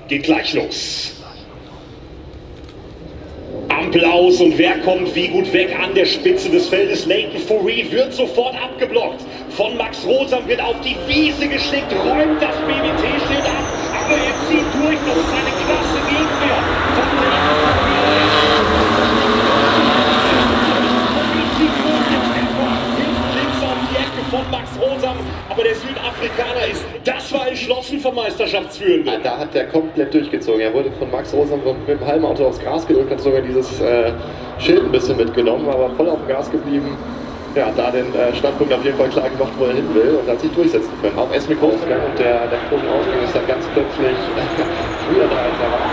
geht gleich los. Ampel aus und wer kommt wie gut weg an der Spitze des Feldes? Leighton Fourie wird sofort abgeblockt. Von Max Rosam wird auf die Wiese geschickt, räumt das BWT-Schild ab, aber er zieht durch, das ist eine klasse Gegenwehr von Leighton links auf die Ecke von Max Rosam, aber der Südafrikaner ist, das war entschlossen vom Meisterschaftsführenden. Ja, da hat der komplett durchgezogen. Er wurde von Max Rosam mit dem halben Auto aufs Gas gedrückt, hat sogar dieses Schild ein bisschen mitgenommen, aber voll auf dem Gas geblieben. Ja, da den Standpunkt auf jeden Fall klar gemacht, wo er hin will und hat sich durchsetzen können. Auch Esme Großgang und der Quotenausgang ist dann ganz plötzlich früher da als erwartet.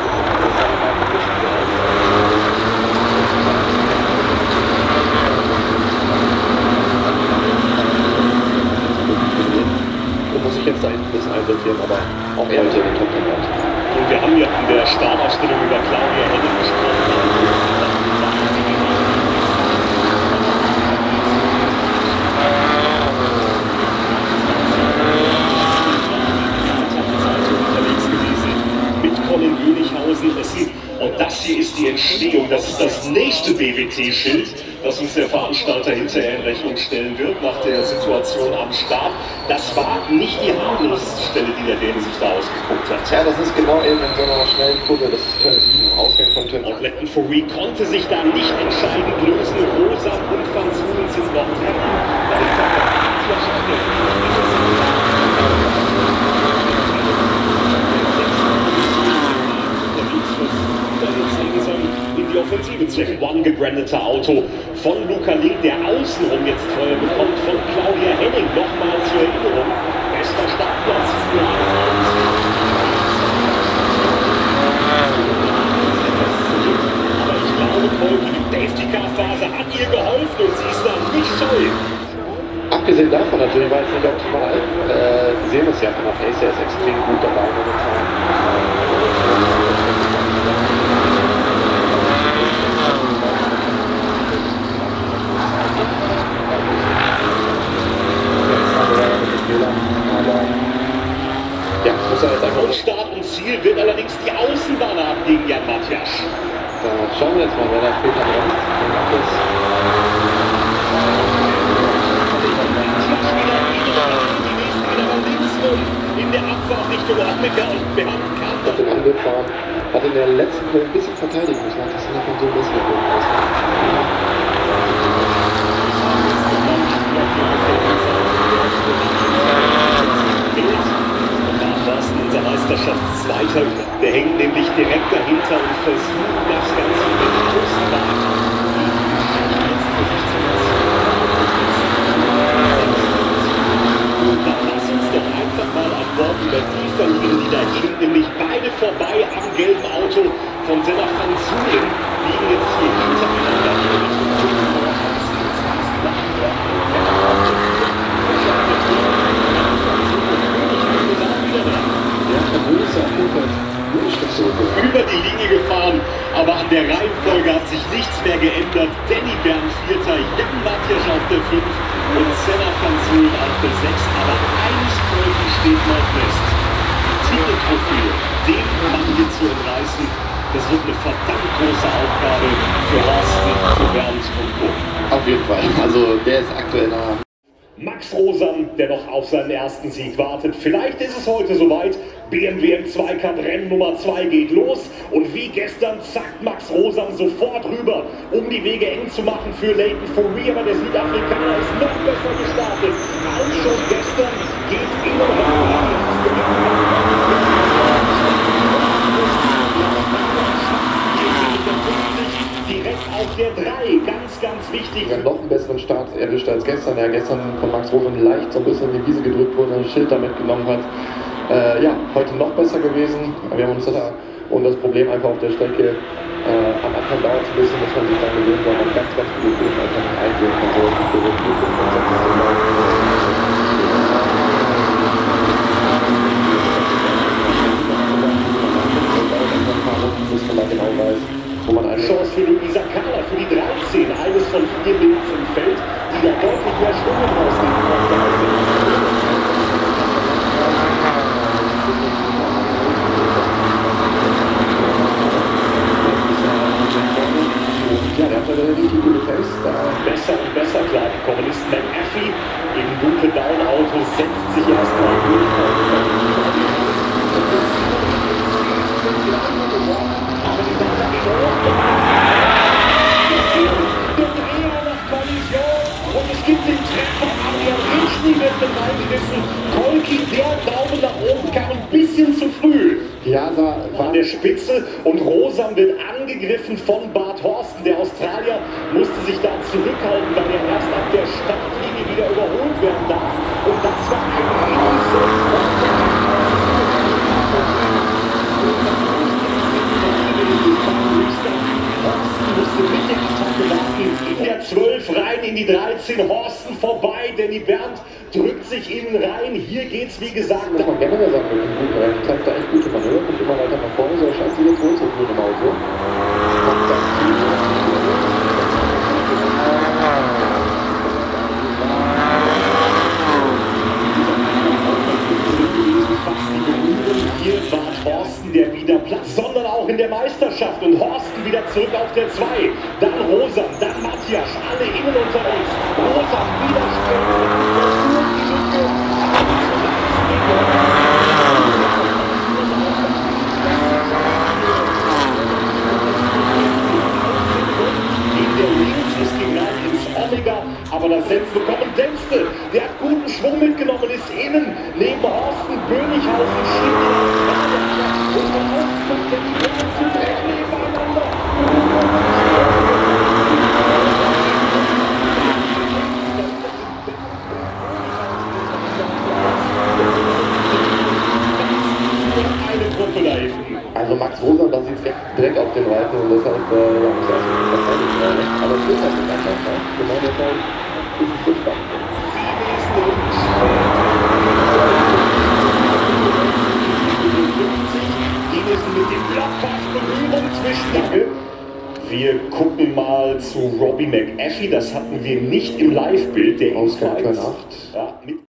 Muss ich jetzt da hinten ein bisschen einsortieren, aber auch er heute in den Top 10 raus. Und wir haben ja in der Startaufstellung über Claudia Hennig gesprochen. Und das hier ist die Entstehung, das ist das nächste BWT-Schild, das uns der Veranstalter hinterher in Rechnung stellen wird, nach der Situation am Start. Das war nicht die harmloseste Stelle, die der Däne sich da ausgeguckt hat. Ja, das ist genau eben in so einer schnellen Kurve, das ist Turn 7, Ausgang von Turn 8. Und Leighton Fourie konnte sich da nicht entscheidend lösen. Rosa und Van Zulen sind noch dran. In die Offensive zwischen One gebrandeter Auto von Luca Link, der außenrum jetzt Feuer bekommt, von Claudia Hennig. Nochmal zur Erinnerung, bester Startplatz für aber ich glaube, Polki, die Safety-Car-Phase hat ihr geholfen und sie ist dann nicht scheu. Abgesehen davon natürlich war es nicht optimal. Sie sehen es ja von der Pace, er ist extrem gut dabei momentan. Ja, muss er jetzt einfach. Start und Ziel wird allerdings die Außenbahn ab gegen Jan Matjasch. Da schauen wir jetzt mal, wer da später bremst. In der Abfahrtrichtung Omega und Bernd kann auf den Angriff fahren. Hat in der letzten Runde ein bisschen verteidigen müssen. Hat das davon so ein bisschen unser Meisterschaftszweiter, der hängt nämlich direkt dahinter und versucht das Ganze mit der Außenbahn. Dann lass uns doch einfach mal an Bord über die verlieren, die da hinten, nämlich beide vorbei am gelben Auto von Senna Van Zulen, liegen jetzt hier hintereinander. Über die Linie gefahren, aber an der Reihenfolge hat sich nichts mehr geändert. Danny Bern Vierter, Jan Matjasch auf der 5 und Senna Van Zulen auf der 6. Aber eines steht mal fest: Titeltrophäe, den Mann hier zu entreißen, das wird eine verdammt große Aufgabe für Horsten, für Bernd und Co. Auf jeden Fall, also der ist aktuell da. Max Rosam, der noch auf seinen ersten Sieg wartet. Vielleicht ist es heute soweit. BMW im Zweikampf, Rennen Nummer 2 geht los. Und wie gestern zackt Max Rosam sofort rüber, um die Wege eng zu machen für Leighton Fourie. Aber der Südafrikaner ist noch besser gestartet als schon gestern. Geht immer direkt auf der 3, ganz wichtig. Er hat noch einen besseren Start erwischt als gestern. Er gestern von Max Rosam leicht so ein bisschen in die Wiese gedrückt wurde, ein Schild da mitgenommen hat. Ja, heute noch besser gewesen. Wir haben uns da und das Problem einfach auf der Strecke. Am Anfang dauert es ein bisschen, bis man sich dann gewöhnt, weil man ganz viele Kurven einfach nicht einsehen kann. So ist die Kurve 4, 5 und 6 bis man da genau weiß, wo man eine Chance für Luisa Kahler, für die 13, eines von 4 Links im Feld, die da deutlich mehr Schwung rausnehmen konnte. Ja, da an der Spitze und Rosam wird angegriffen von Bart Horsten. Der Australier musste sich da zurückhalten, weil er erst ab der Startlinie wieder überholt werden darf. Und das war ein in der 12 rein in die 13, Horsten vorbei, Danny Berndt drückt sich innen rein. Hier geht's wie gesagt. Muss man generell sagen, mit einem guten Rennen zeigt da echt gute Manöver, kommt immer weiter nach vorne, so scheint sich jetzt wohl zu fühlen im Auto. Hier war Horsten, der wieder Platz, sondern auch in der Meisterschaft. Und Horsten wieder zurück auf der 2. Dann Rosam, dann Matthias, alle innen unterwegs. Rosam wieder versucht die Lücke. In der Links ist gegangen ins Omega, aber das setzt bekommen Dempstel. Der hat guten Schwung mitgenommen, ist innen neben Horsten, Bönighausen, schiebt ihn aufs Rad und von außen kommt der zu drehen nebeneinander. Eine Gruppe da hinten. Also Max Rosam, da sieht direkt auf den Reifen und deshalb ja, muss er nicht aber es ist halt nicht anders, ne? Genau deshalb ist es so spannend. Die müssen mit dem Blockpass Berührung zwischen. Wir gucken mal zu Robbie McAfee, das hatten wir nicht im Live-Bild, der Ausgang 8. Ja, mit